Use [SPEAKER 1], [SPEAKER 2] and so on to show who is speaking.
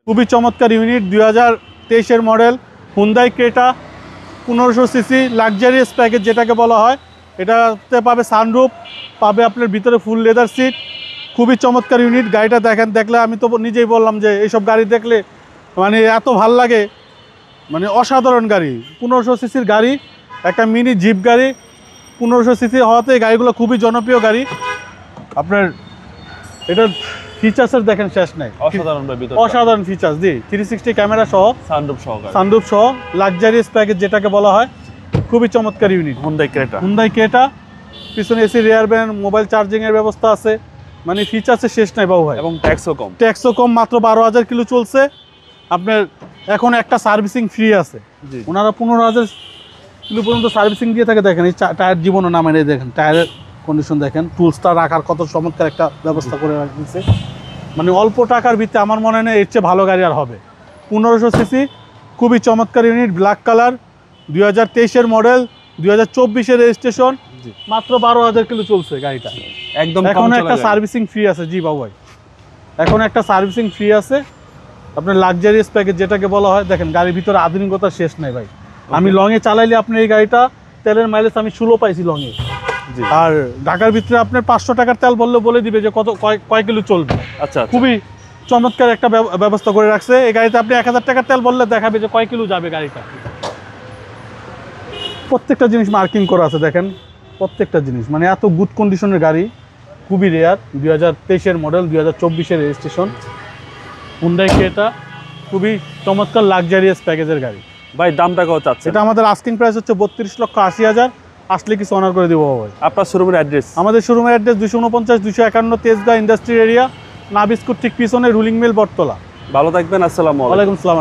[SPEAKER 1] খুবই চমৎকার ইউনিট 2023-এর model Hyundai Creta 1500 CC luxurious package যেটাকে বলা হয়। এটাতে পাবে সানরুফ, পাবে আপনার ভিতরে ফুল লেদার সিট। খুবই চমৎকার ইউনিট। গাড়িটা দেখলে আমি তো নিজেই বললাম যে এইসব গাড়ি দেখলে মানে এত ভাল লাগে, মানে অসাধারণ গাড়ি। 1500 সিসির গাড়ি, একটা মিনি জিপ গাড়ি। 1500 সিসি হওয়াতে গাড়িগুলো খুবই জনপ্রিয় গাড়ি। আপনার এটার ফিচার্সের দেখেন শেষ নাই, অসাধারণ ফিচার্স। 360 ক্যামেরা সহ, সানরুফ সহ লাক্সারিয়াস প্যাকেজ যেটাকে বলা হয়। খুবই চমৎকার ইউনিট হুন্ডাই ক্রেটা। পিছনে এসি, রিয়ার ব্যান্ড, মোবাইল চার্জিং এর ব্যবস্থা আছে। মানে ফিচার্সের শেষ নাই বাবু ভাই।
[SPEAKER 2] এবং
[SPEAKER 1] ট্যাক্সও কম, মাত্র 12,000 কিলো চলছে। আপনার এখন একটা সার্ভিসিং ফ্রি আছে। ওনারা 15,000 কিলো পর্যন্ত সার্ভিসিং দিয়ে থাকে। দেখেন এই টায়ার জীবনও নামে নেই, দেখেন টায়ারের কন্ডিশন দেখেন, টুলসটা রাখার কত চমৎকার একটা ব্যবস্থা করে রাখছে। মানে অল্প টাকার ভিত্তিতে আমার মনে হয় এর চেয়ে ভালো গাড়ি আর হবে। 1500 সিসি, খুবই চমৎকার ইউনিট, ব্ল্যাক কালার, 2023-এর মডেল, 2024-এর রেজিস্ট্রেশন, মাত্র 12,000 কিলো চলছে গাড়িটা।
[SPEAKER 2] একদম
[SPEAKER 1] এখন একটা সার্ভিসিং ফ্রি আছে। জি বাবু ভাই, এখন একটা সার্ভিসিং ফ্রি আছে। আপনার লাক্সারিয়াস প্যাকেজ যেটাকে বলা হয়। দেখেন গাড়ির ভিতরে আধুনিকতা শেষ নাই ভাই। আমি লংয়ে চালাইলে আপনি এই গাড়িটা তেলের মাইলেজ আমি 16 পাইছি লংয়ে। আর ঢাকার ভিতরে আপনার 500 টাকার তেল বলে দিবে যে কয় কিলো চলবে।
[SPEAKER 2] আচ্ছা,
[SPEAKER 1] খুবই চমৎকার একটা ব্যবস্থা করে রাখছে। এই গাড়িতে আপনি 1000 টাকার তেল বললে দেখাবে যে কয় কিলো যাবে গাড়িটা। প্রত্যেকটা জিনিস মার্কিং করা আছে দেখেন, প্রত্যেকটা জিনিস মানে এত গুড কন্ডিশনের গাড়ি। খুবই রেয়ার। 2023-এর মডেল, 2024-এর রেজিস্ট্রেশন, হুন্ডাই ক্রেটা। খুবই চমৎকার লাক্সারিয়াস প্যাকেজের গাড়ি।
[SPEAKER 2] ভাই দামটা কত চাচ্ছেন?
[SPEAKER 1] এটা আমাদের আস্কিং প্রাইস হচ্ছে 32,80,000। আসলে কিছু অনার করে দেবো ভাই।
[SPEAKER 2] আপনার শোরুমের অ্যাড্রেস? আমাদের
[SPEAKER 1] শোরুমের অ্যাড্রেস 249-251 তেজগাঁ ইন্ডাস্ট্রিয়াল এরিয়া, নাবিস্কুট ঠিক পিছনে, রুলিং মিল, বটতলা।
[SPEAKER 2] ভালো থাকবেন। আসসালামু আলাইকুম।
[SPEAKER 1] ওয়ালাইকুম আসসালাম।